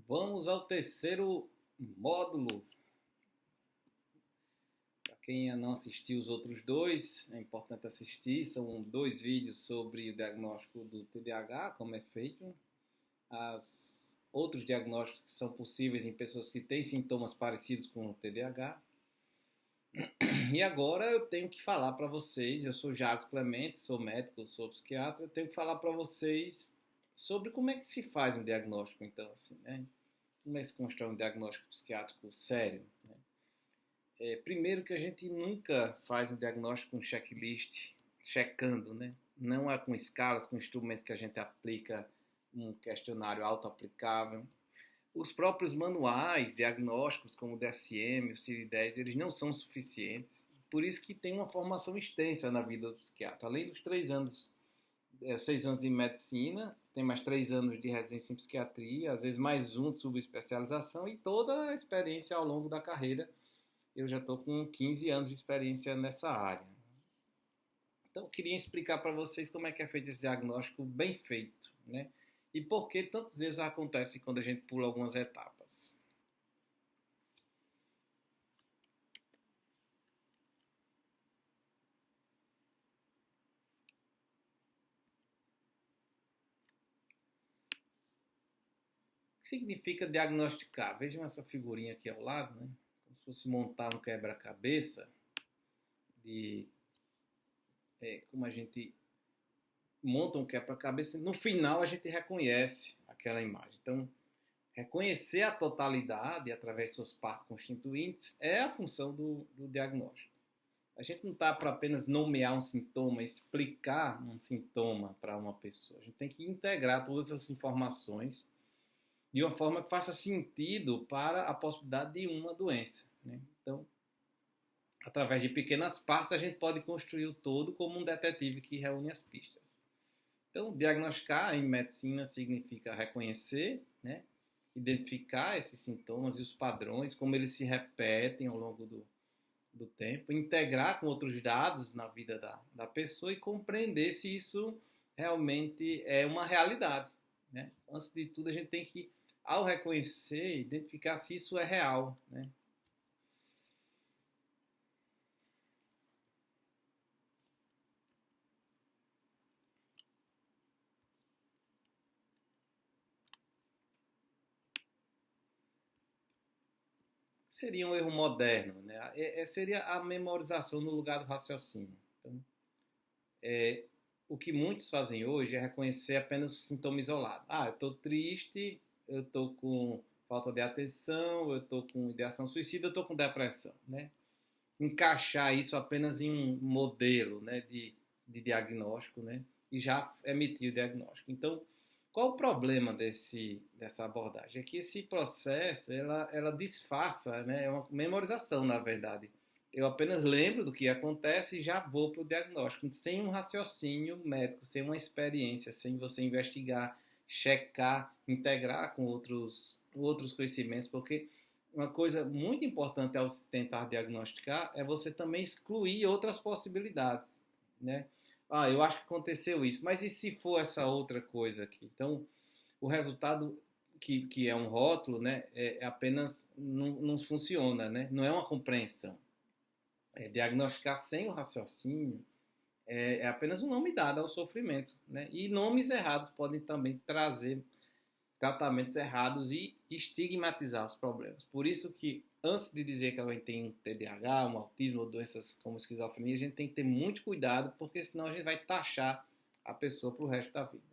Vamos ao terceiro módulo. Para quem ainda não assistiu os outros dois, é importante assistir. São dois vídeos sobre o diagnóstico do TDAH, como é feito. Outros diagnósticos que são possíveis em pessoas que têm sintomas parecidos com o TDAH. E agora eu tenho que falar para vocês, eu sou Jacques Clemente, sou médico, sou psiquiatra, eu tenho que falar para vocês sobre como é que se faz um diagnóstico, então, assim, né? Como é que se constrói um diagnóstico psiquiátrico sério, né? Primeiro que a gente nunca faz um diagnóstico com checklist, checando, né? Não é com escalas, com instrumentos que a gente aplica um questionário auto-aplicável. Os próprios manuais diagnósticos, como o DSM, o CID-10, eles não são suficientes. Por isso que tem uma formação extensa na vida do psiquiatra. Além dos 6 anos em medicina, tem mais 3 anos de residência em psiquiatria, às vezes mais um de subespecialização e toda a experiência ao longo da carreira. Eu já estou com 15 anos de experiência nessa área. Então, eu queria explicar para vocês como é que é feito esse diagnóstico bem feito, né? E por que tantos erros acontecem quando a gente pula algumas etapas. O que significa diagnosticar? Vejam essa figurinha aqui ao lado, né? Como se fosse montar um quebra-cabeça de como a gente monta um quebra-cabeça. No final, a gente reconhece aquela imagem. Então, reconhecer a totalidade através de suas partes constituintes é a função do diagnóstico. A gente não está para apenas nomear um sintoma, explicar um sintoma para uma pessoa. A gente tem que integrar todas essas informações de uma forma que faça sentido para a possibilidade de uma doença, né? Então, através de pequenas partes, a gente pode construir o todo como um detetive que reúne as pistas. Então, diagnosticar em medicina significa reconhecer, né? Identificar esses sintomas e os padrões, como eles se repetem ao longo do tempo, integrar com outros dados na vida da pessoa e compreender se isso realmente é uma realidade, né? Antes de tudo, a gente tem que, ao reconhecer, identificar se isso é real, né? Seria um erro moderno, né? Seria a memorização no lugar do raciocínio. Então, o que muitos fazem hoje é reconhecer apenas o sintoma isolado. Ah, eu estou triste, eu estou com falta de atenção, eu estou com ideação suicida, eu estou com depressão, né? Encaixar isso apenas em um modelo, né, de diagnóstico, né? E já emitir o diagnóstico. Então, qual o problema dessa abordagem? É que esse processo, ela disfarça, né? É uma memorização, na verdade. Eu apenas lembro do que acontece e já vou para o diagnóstico, sem um raciocínio médico, sem uma experiência, sem você investigar, checar, integrar com outros conhecimentos, porque uma coisa muito importante ao tentar diagnosticar é você também excluir outras possibilidades, né? Ah, eu acho que aconteceu isso, mas e se for essa outra coisa aqui? Então, o resultado que é um rótulo, né, apenas não funciona, né? Não é uma compreensão. Diagnosticar sem o raciocínio é apenas um nome dado ao sofrimento, né? E nomes errados podem também trazer tratamentos errados e estigmatizar os problemas. Por isso que antes de dizer que alguém tem um TDAH, um autismo ou doenças como esquizofrenia, a gente tem que ter muito cuidado, porque senão a gente vai taxar a pessoa para o resto da vida.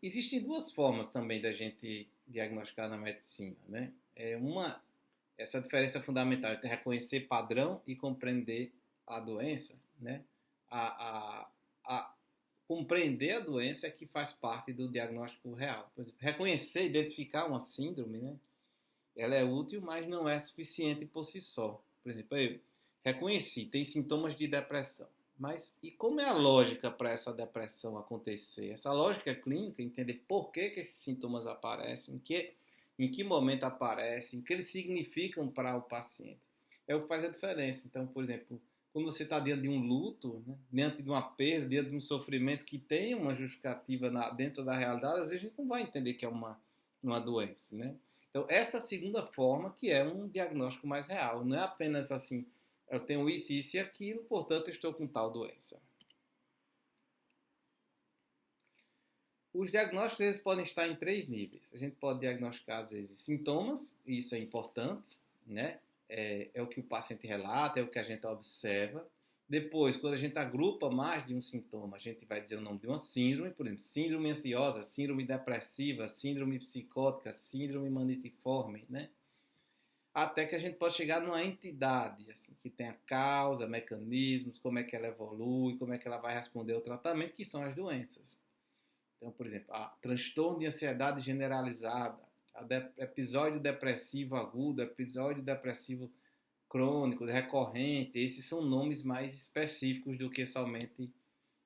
Existem duas formas também da gente diagnosticar na medicina, né? Essa diferença fundamental entre reconhecer padrão e compreender a doença, né? A, a compreender a doença é que faz parte do diagnóstico real. Por exemplo, reconhecer, identificar uma síndrome, né? Ela é útil, mas não é suficiente por si só. Por exemplo, eu reconheci, tem sintomas de depressão. Mas e como é a lógica para essa depressão acontecer? Essa lógica clínica, entender por que esses sintomas aparecem, em que momento aparecem, o que eles significam para o paciente. É o que faz a diferença. Então, por exemplo, quando você está diante de um luto, né, diante de uma perda, diante de um sofrimento que tem uma justificativa dentro da realidade, às vezes a gente não vai entender que é uma doença, né? Então, essa segunda forma que é um diagnóstico mais real, não é apenas assim, eu tenho isso e aquilo, portanto eu estou com tal doença. Os diagnósticos eles podem estar em 3 níveis. A gente pode diagnosticar, às vezes, sintomas, e isso é importante, né? É o que o paciente relata, é o que a gente observa. Depois, quando a gente agrupa mais de um sintoma, a gente vai dizer o nome de uma síndrome, por exemplo, síndrome ansiosa, síndrome depressiva, síndrome psicótica, síndrome manitiforme, né? Até que a gente pode chegar numa entidade, assim, que tem a causa, mecanismos, como é que ela evolui, como é que ela vai responder ao tratamento, que são as doenças. Então, por exemplo, transtorno de ansiedade generalizada, episódio depressivo agudo, episódio depressivo crônico, recorrente, esses são nomes mais específicos do que somente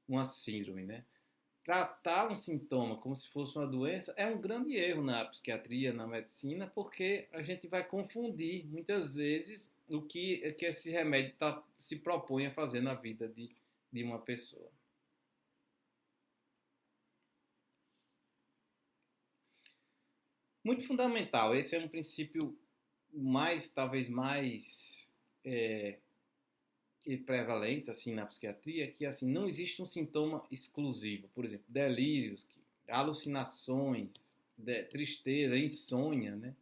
uma síndrome, né? Tratar um sintoma como se fosse uma doença é um grande erro na psiquiatria, na medicina, porque a gente vai confundir muitas vezes o que esse remédio se propõe a fazer na vida de uma pessoa. Muito fundamental. Esse é um princípio talvez mais prevalentes assim na psiquiatria, que assim não existe um sintoma exclusivo. Por exemplo, delírios, alucinações, tristeza, insônia, né?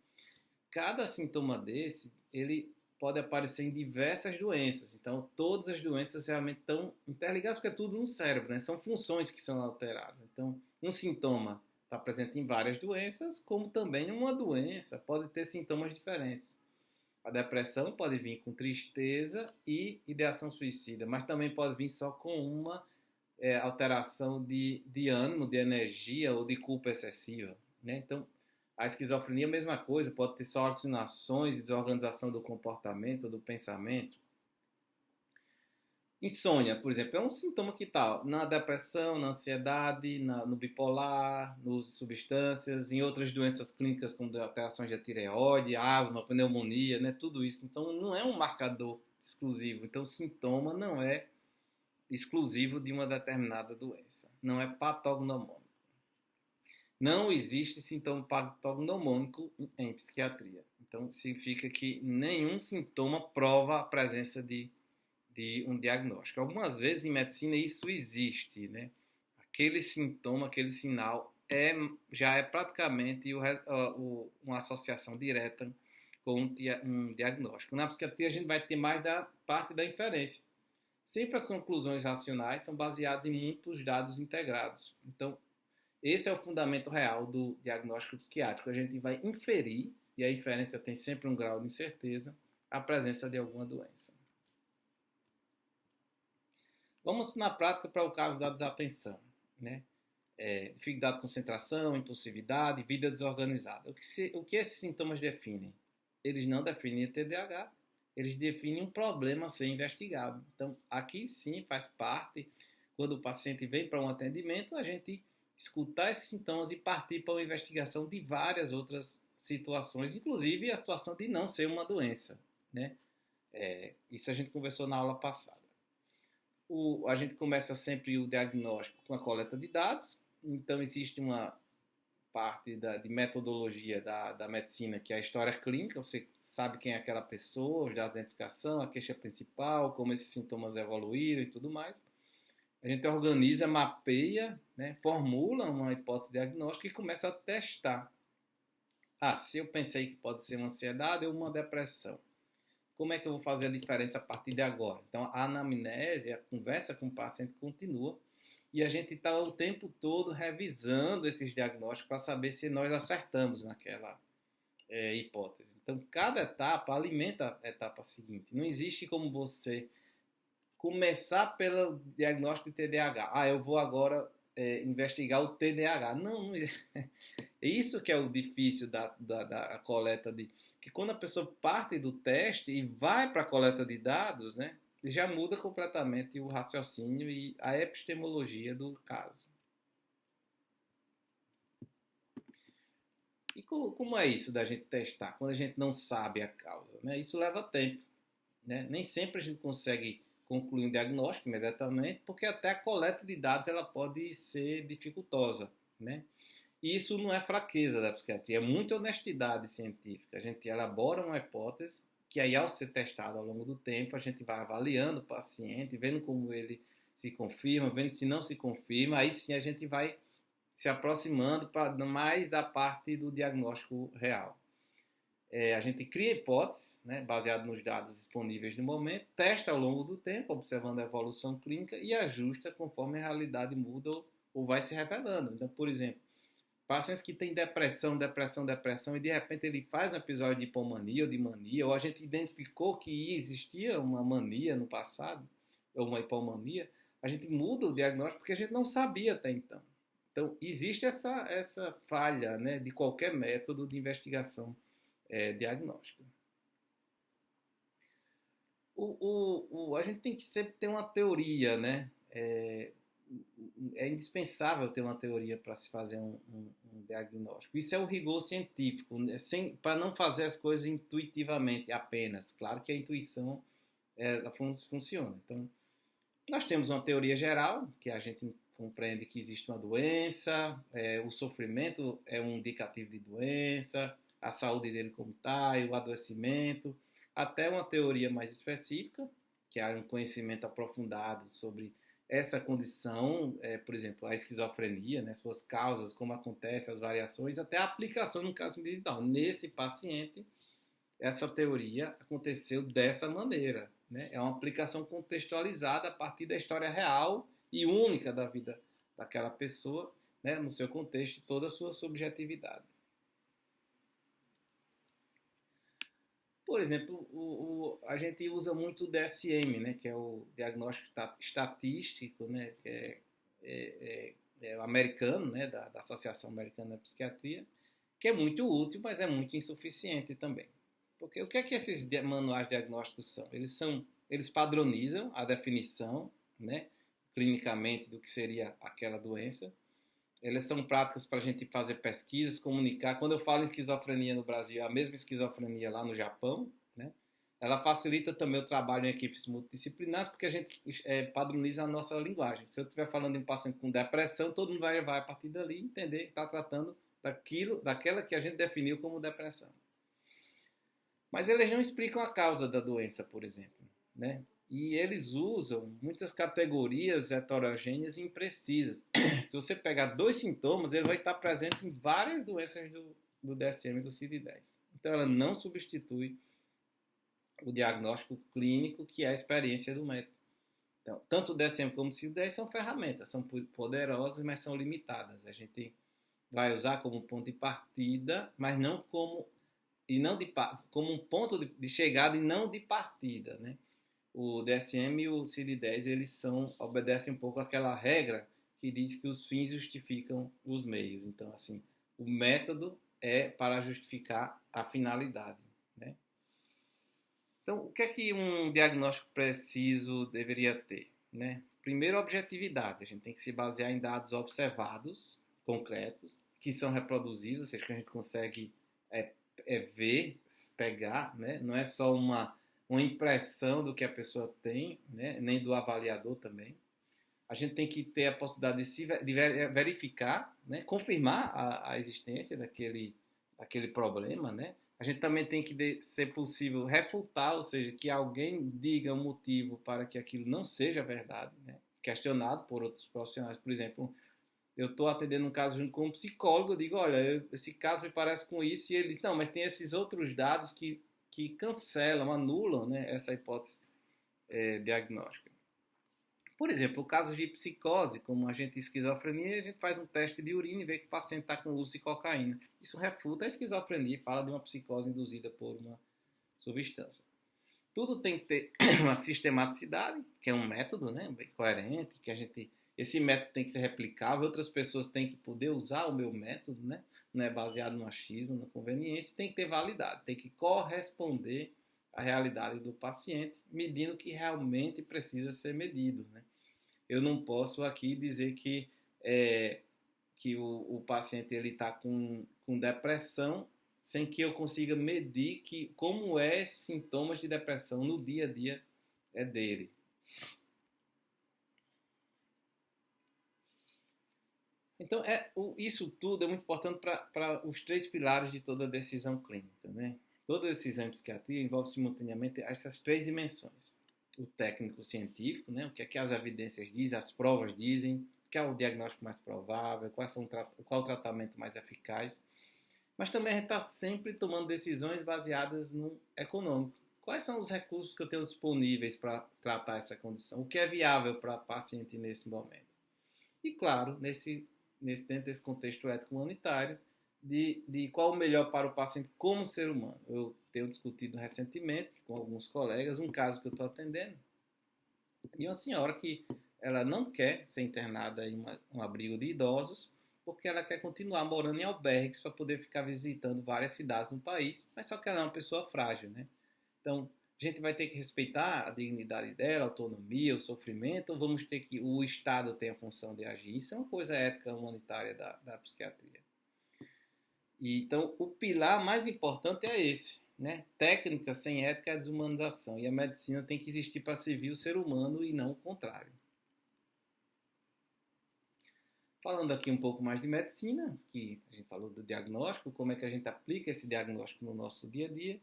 Cada sintoma desse, ele pode aparecer em diversas doenças. Então, todas as doenças realmente estão interligadas, porque é tudo no cérebro, né? São funções que são alteradas. Então, um sintoma está presente em várias doenças, como também uma doença pode ter sintomas diferentes. A depressão pode vir com tristeza e ideação suicida, mas também pode vir só com uma alteração de ânimo, de energia ou de culpa excessiva, né? Então, a esquizofrenia é a mesma coisa, pode ter só alucinações, desorganização do comportamento, do pensamento. Insônia, por exemplo, é um sintoma que está na depressão, na ansiedade, no bipolar, nas substâncias, em outras doenças clínicas como alterações da tireoide, asma, pneumonia, né? Tudo isso. Então, não é um marcador exclusivo. Então, o sintoma não é exclusivo de uma determinada doença. Não é patognomônico. Não existe sintoma patognomônico em psiquiatria. Então, significa que nenhum sintoma prova a presença de um diagnóstico. Algumas vezes em medicina isso existe, né? Aquele sintoma, aquele sinal já é praticamente uma associação direta com um diagnóstico. Na psiquiatria a gente vai ter mais da parte da inferência. Sempre as conclusões racionais são baseadas em muitos dados integrados. Então, esse é o fundamento real do diagnóstico psiquiátrico. A gente vai inferir, e a inferência tem sempre um grau de incerteza, a presença de alguma doença. Vamos na prática para o caso da desatenção, né? Dificuldade de concentração, impulsividade, vida desorganizada. O que esses sintomas definem? Eles não definem TDAH, eles definem um problema a ser investigado. Então, aqui sim faz parte, quando o paciente vem para um atendimento, a gente escutar esses sintomas e partir para uma investigação de várias outras situações, inclusive a situação de não ser uma doença, né? Isso a gente conversou na aula passada. A gente começa sempre o diagnóstico com a coleta de dados, então existe uma parte de metodologia da medicina, que é a história clínica, você sabe quem é aquela pessoa, os dados de identificação, a queixa principal, como esses sintomas evoluíram e tudo mais. A gente organiza, mapeia, né, formula uma hipótese diagnóstica e começa a testar. Se eu pensei que pode ser uma ansiedade ou uma depressão, como é que eu vou fazer a diferença a partir de agora? Então, a anamnese, a conversa com o paciente continua e a gente está o tempo todo revisando esses diagnósticos para saber se nós acertamos naquela hipótese. Então, cada etapa alimenta a etapa seguinte. Não existe como você começar pelo diagnóstico de TDAH. Eu vou agora investigar o TDAH. Não é isso que é o difícil da coleta que quando a pessoa parte do teste e vai para a coleta de dados, né, já muda completamente o raciocínio e a epistemologia do caso. E como é isso da gente testar, quando a gente não sabe a causa? Né? Isso leva tempo. Né? Nem sempre a gente consegue concluir um diagnóstico imediatamente, porque até a coleta de dados ela pode ser dificultosa, né? E isso não é fraqueza da psiquiatria, é muita honestidade científica. A gente elabora uma hipótese que aí, ao ser testada ao longo do tempo, a gente vai avaliando o paciente, vendo como ele se confirma, vendo se não se confirma, aí sim a gente vai se aproximando para mais da parte do diagnóstico real. A gente cria hipóteses, né, baseado nos dados disponíveis no momento, testa ao longo do tempo, observando a evolução clínica e ajusta conforme a realidade muda ou vai se revelando. Então, por exemplo, pacientes que têm depressão, e de repente ele faz um episódio de hipomania ou de mania, ou a gente identificou que existia uma mania no passado, ou uma hipomania, a gente muda o diagnóstico porque a gente não sabia até então. Então, existe essa falha, né, de qualquer método de investigação diagnóstica. A gente tem que sempre ter uma teoria, né? É indispensável ter uma teoria para se fazer um diagnóstico. Isso é o rigor científico, né? Para não fazer as coisas intuitivamente apenas. Claro que a intuição ela funciona. Então, nós temos uma teoria geral, que a gente compreende que existe uma doença, o sofrimento é um indicativo de doença, a saúde dele como está, o adoecimento, até uma teoria mais específica, que há um conhecimento aprofundado sobre essa condição, por exemplo, a esquizofrenia, né, suas causas, como acontece, as variações, até a aplicação no caso individual. Nesse paciente, essa teoria aconteceu dessa maneira, né? É uma aplicação contextualizada a partir da história real e única da vida daquela pessoa, né, no seu contexto e toda a sua subjetividade. Por exemplo, a gente usa muito o DSM, né, que é o diagnóstico estatístico, né, que é o americano, né, da Associação Americana da Psiquiatria, que é muito útil, mas é muito insuficiente também. Porque o que é que esses manuais diagnósticos são? Eles padronizam a definição, né, clinicamente do que seria aquela doença. Elas são práticas para a gente fazer pesquisas, comunicar. Quando eu falo em esquizofrenia no Brasil, é a mesma esquizofrenia lá no Japão, né? Ela facilita também o trabalho em equipes multidisciplinares, porque a gente padroniza a nossa linguagem. Se eu estiver falando em um paciente com depressão, todo mundo vai a partir dali entender que está tratando daquela que a gente definiu como depressão. Mas eles não explicam a causa da doença, por exemplo, né? E eles usam muitas categorias heterogêneas e imprecisas. Se você pegar 2 sintomas, ele vai estar presente em várias doenças do DSM e do CID-10. Então, ela não substitui o diagnóstico clínico, que é a experiência do médico. Então, tanto o DSM como o CID-10 são ferramentas, são poderosas, mas são limitadas. A gente vai usar como ponto de partida, mas não como um ponto de chegada e não de partida, né? O DSM e o CID-10 eles obedecem um pouco àquela regra que diz que os fins justificam os meios. Então, assim, o método é para justificar a finalidade, né? Então, o que é que um diagnóstico preciso deveria ter, né? Primeiro, objetividade. A gente tem que se basear em dados observados, concretos, que são reproduzidos, ou seja, que a gente consegue ver, pegar, né? Não é só uma impressão do que a pessoa tem, né? Nem do avaliador também. A gente tem que ter a possibilidade de verificar, né? Confirmar a existência daquele problema, né? A gente também tem que ser possível refutar, ou seja, que alguém diga um motivo para que aquilo não seja verdade, né? Questionado por outros profissionais. Por exemplo, eu estou atendendo um caso junto com um psicólogo, eu digo, olha, esse caso me parece com isso, e ele diz, não, mas tem esses outros dados que cancelam, anulam, né, essa hipótese diagnóstica. Por exemplo, o caso de psicose, como a gente tem esquizofrenia, a gente faz um teste de urina e vê que o paciente está com uso de cocaína. Isso refuta a esquizofrenia e fala de uma psicose induzida por uma substância. Tudo tem que ter uma sistematicidade, que é um método, né, bem coerente, esse método tem que ser replicável, outras pessoas têm que poder usar o meu método, né, não é baseado no achismo, na conveniência, tem que ter validade, tem que corresponder à realidade do paciente, medindo o que realmente precisa ser medido, né? Eu não posso aqui dizer que o paciente está com depressão sem que eu consiga medir como esses sintomas de depressão no dia a dia dele. Então, isso tudo é muito importante para os três pilares de toda decisão clínica, né? Toda decisão em psiquiatria envolve simultaneamente essas três dimensões. O técnico científico, né? O que é que as evidências dizem, as provas dizem, qual é o diagnóstico mais provável, qual o tratamento mais eficaz. Mas também a gente está sempre tomando decisões baseadas no econômico. Quais são os recursos que eu tenho disponíveis para tratar essa condição? O que é viável para o paciente nesse momento? E, claro, dentro desse contexto ético-humanitário, de qual o melhor para o paciente como ser humano. Eu tenho discutido recentemente com alguns colegas um caso que eu estou atendendo de uma senhora que ela não quer ser internada em um abrigo de idosos porque ela quer continuar morando em albergues para poder ficar visitando várias cidades no país, mas só que ela é uma pessoa frágil, né? Então, a gente vai ter que respeitar a dignidade dela, a autonomia, o sofrimento, ou vamos ter que o Estado tem a função de agir? Isso é uma coisa ética humanitária da psiquiatria. E, então, o pilar mais importante é esse, né? Técnica sem ética é a desumanização, e a medicina tem que existir para servir o ser humano e não o contrário. Falando aqui um pouco mais de medicina, que a gente falou do diagnóstico, como é que a gente aplica esse diagnóstico no nosso dia a dia,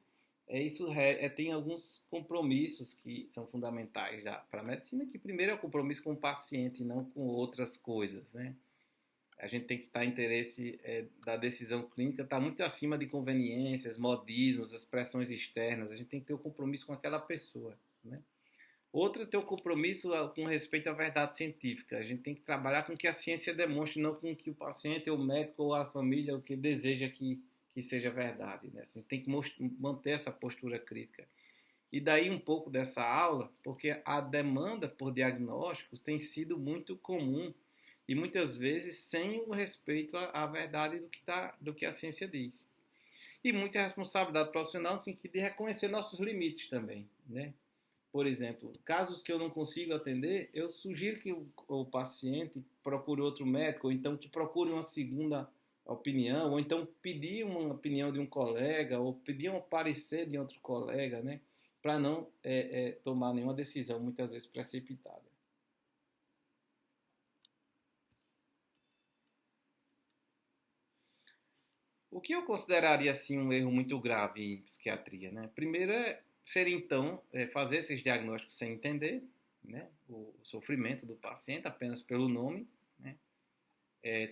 tem alguns compromissos que são fundamentais para a medicina, que primeiro é o compromisso com o paciente, não com outras coisas, né? A gente tem que estar interesse da decisão clínica, está muito acima de conveniências, modismos, as pressões externas, a gente tem que ter o compromisso com aquela pessoa, né? Outra é ter o compromisso com respeito à verdade científica. A gente tem que trabalhar com o que a ciência demonstre, não com o que o paciente, o médico ou a família o que deseja que seja verdade, né? A gente tem que manter essa postura crítica. E daí um pouco dessa aula, porque a demanda por diagnósticos tem sido muito comum e muitas vezes sem o respeito à verdade do que a ciência diz. E muita responsabilidade profissional no sentido de reconhecer nossos limites também, né? Por exemplo, casos que eu não consigo atender, eu sugiro que o paciente procure outro médico, ou então que procure uma segunda opinião, ou então pedir uma opinião de um colega, ou pedir um parecer de outro colega, né? Para não tomar nenhuma decisão, muitas vezes precipitada. O que eu consideraria assim um erro muito grave em psiquiatria, né? Primeiro seria então fazer esses diagnósticos sem entender, né, o sofrimento do paciente apenas pelo nome, né?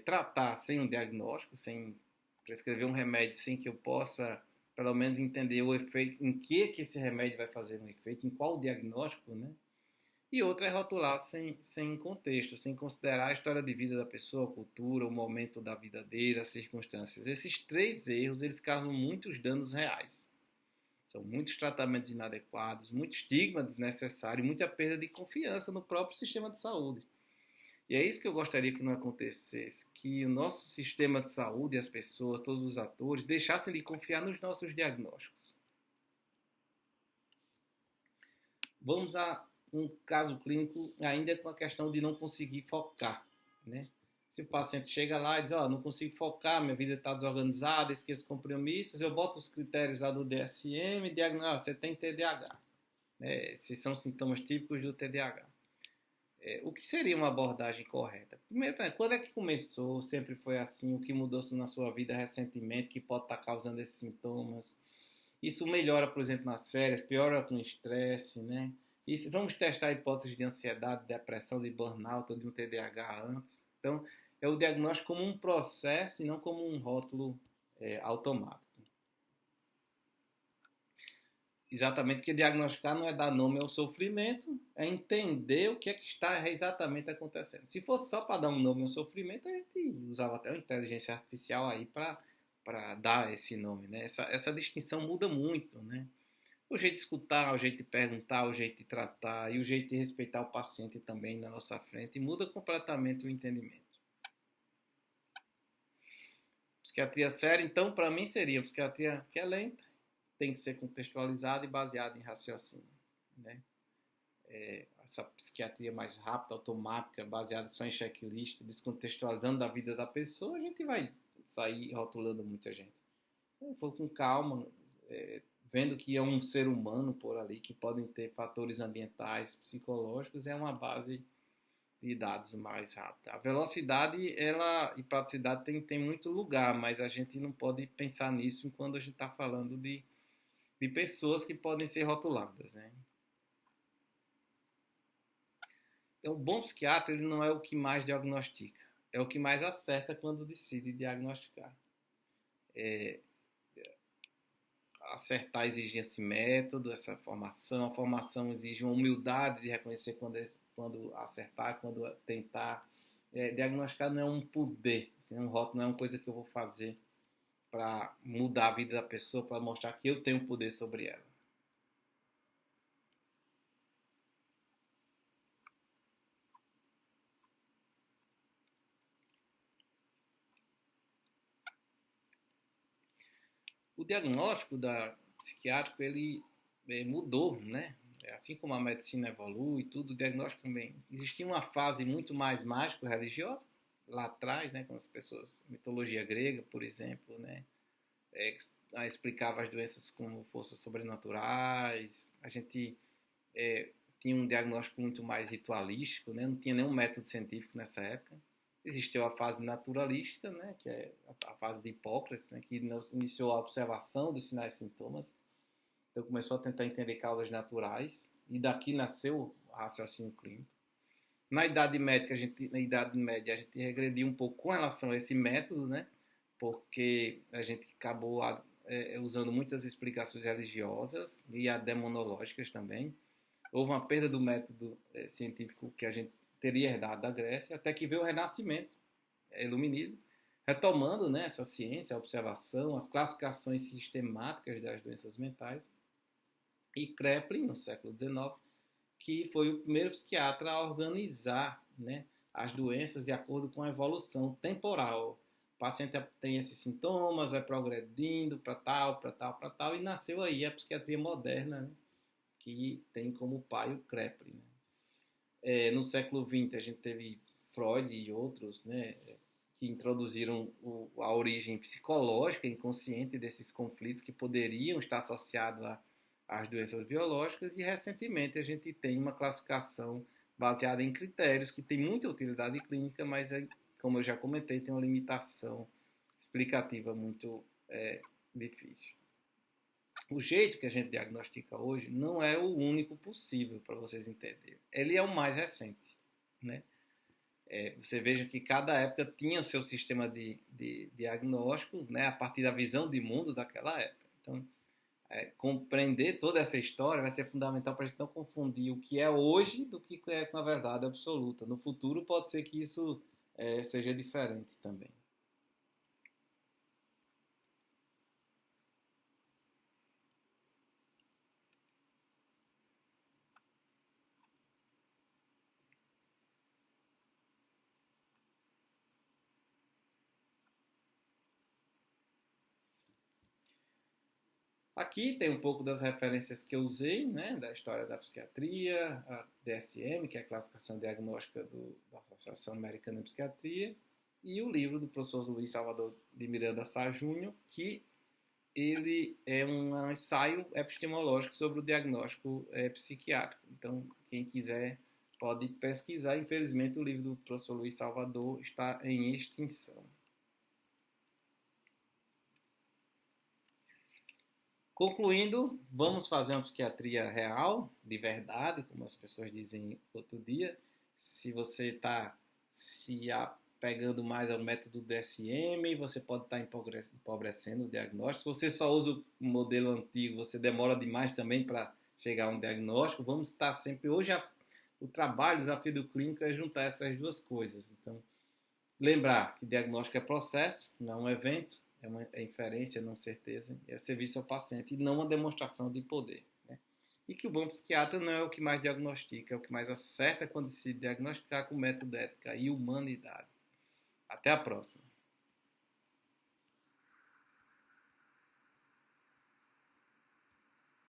Tratar sem um diagnóstico, sem prescrever um remédio sem que eu possa pelo menos entender o efeito, em que esse remédio vai fazer um efeito, em qual diagnóstico, né? E outra é rotular sem contexto, sem considerar a história de vida da pessoa, a cultura, o momento da vida dele, as circunstâncias. Esses três erros, eles causam muitos danos reais. São muitos tratamentos inadequados, muito estigma desnecessário, muita perda de confiança no próprio sistema de saúde. E é isso que eu gostaria que não acontecesse, que o nosso sistema de saúde, as pessoas, todos os atores, deixassem de confiar nos nossos diagnósticos. Vamos a um caso clínico ainda com a questão de não conseguir focar, né? Se o paciente chega lá e diz, não consigo focar, minha vida está desorganizada, esqueço compromissos, eu boto os critérios lá do DSM e diagnostico, você tem TDAH. Esses são sintomas típicos do TDAH. O que seria uma abordagem correta? Primeiro, quando é que começou? Sempre foi assim? O que mudou na sua vida recentemente que pode estar causando esses sintomas? Isso melhora, por exemplo, nas férias, piora com o estresse, né? E vamos testar a hipótese de ansiedade, depressão, de burnout ou de um TDAH antes. Então, é o diagnóstico como um processo e não como um rótulo automático. Exatamente, porque diagnosticar não é dar nome ao sofrimento, é entender o que é que está exatamente acontecendo. Se fosse só para dar um nome ao sofrimento, a gente usava até uma inteligência artificial aí para dar esse nome, né? Essa distinção muda muito, né? O jeito de escutar, o jeito de perguntar, o jeito de tratar e o jeito de respeitar o paciente também na nossa frente muda completamente o entendimento. Psiquiatria séria, então, para mim seria psiquiatria que é lenta, tem que ser contextualizada e baseada em raciocínio, né? Essa psiquiatria mais rápida, automática, baseada só em checklist, descontextualizando da vida da pessoa, a gente vai sair rotulando muita gente. Se for com calma, vendo que é um ser humano por ali, que podem ter fatores ambientais, psicológicos, é uma base de dados mais rápida. A velocidade e praticidade tem muito lugar, mas a gente não pode pensar nisso quando a gente está falando de pessoas que podem ser rotuladas, né? Então, o bom psiquiatra ele não é o que mais diagnostica, é o que mais acerta quando decide diagnosticar. Acertar exige esse método, essa formação. A formação exige uma humildade de reconhecer quando acertar, quando tentar. Diagnosticar não é um poder, assim, um rótulo não é uma coisa que eu vou fazer para mudar a vida da pessoa, para mostrar que eu tenho poder sobre ela. O diagnóstico psiquiátrico ele mudou, né? Assim como a medicina evolui, tudo, o diagnóstico também. Existia uma fase muito mais mágico-religiosa lá atrás, né? Com as pessoas, mitologia grega, por exemplo, né? Explicava as doenças como forças sobrenaturais. A gente tinha um diagnóstico muito mais ritualístico, né? Não tinha nenhum método científico nessa época. Existiu a fase naturalista, né? Que é a fase de Hipócrates, né? Que iniciou a observação dos sinais e sintomas. Então começou a tentar entender causas naturais e daqui nasceu o raciocínio clínico. Na Idade Média a gente regrediu um pouco com relação a esse método, né? Porque a gente acabou usando muitas explicações religiosas e demonológicas também. Houve uma perda do método científico que a gente teria herdado da Grécia, até que veio o Renascimento, o Iluminismo, retomando, né, essa ciência, a observação, as classificações sistemáticas das doenças mentais, e Kraepelin, no século XIX, que foi o primeiro psiquiatra a organizar, né, as doenças de acordo com a evolução temporal. O paciente tem esses sintomas, vai progredindo para tal, para tal, para tal, e nasceu aí a psiquiatria moderna, né, que tem como pai o Kraepelin. Né? No século XX a gente teve Freud e outros, né, que introduziram a origem psicológica inconsciente desses conflitos que poderiam estar associados às doenças biológicas, e recentemente a gente tem uma classificação baseada em critérios que tem muita utilidade clínica, mas, como eu já comentei, tem uma limitação explicativa muito difícil. O jeito que a gente diagnostica hoje não é o único possível, para vocês entenderem. Ele é o mais recente, né? Você veja que cada época tinha o seu sistema de diagnóstico, né, a partir da visão de mundo daquela época. Então, compreender toda essa história vai ser fundamental para a gente não confundir o que é hoje do que é com a verdade absoluta. No futuro pode ser que isso seja diferente também. Aqui tem um pouco das referências que eu usei, né, da história da psiquiatria, a DSM, que é a classificação diagnóstica da Associação Americana de Psiquiatria, e o livro do professor Luiz Salvador de Miranda Sá Júnior, que ele é um ensaio epistemológico sobre o diagnóstico psiquiátrico. Então, quem quiser pode pesquisar. Infelizmente, o livro do professor Luiz Salvador está em extinção. Concluindo, vamos fazer uma psiquiatria real, de verdade, como as pessoas dizem outro dia. Se você está se apegando mais ao método DSM, você pode estar empobrecendo o diagnóstico. Se você só usa o modelo antigo, você demora demais também para chegar a um diagnóstico. Vamos estar sempre... Hoje, o trabalho, o desafio do clínico é juntar essas duas coisas. Então, lembrar que diagnóstico é processo, não é um evento. É uma inferência, não certeza, é serviço ao paciente e não uma demonstração de poder. Né? E que o bom psiquiatra não é o que mais diagnostica, é o que mais acerta quando se diagnosticar com método ética e humanidade. Até a próxima.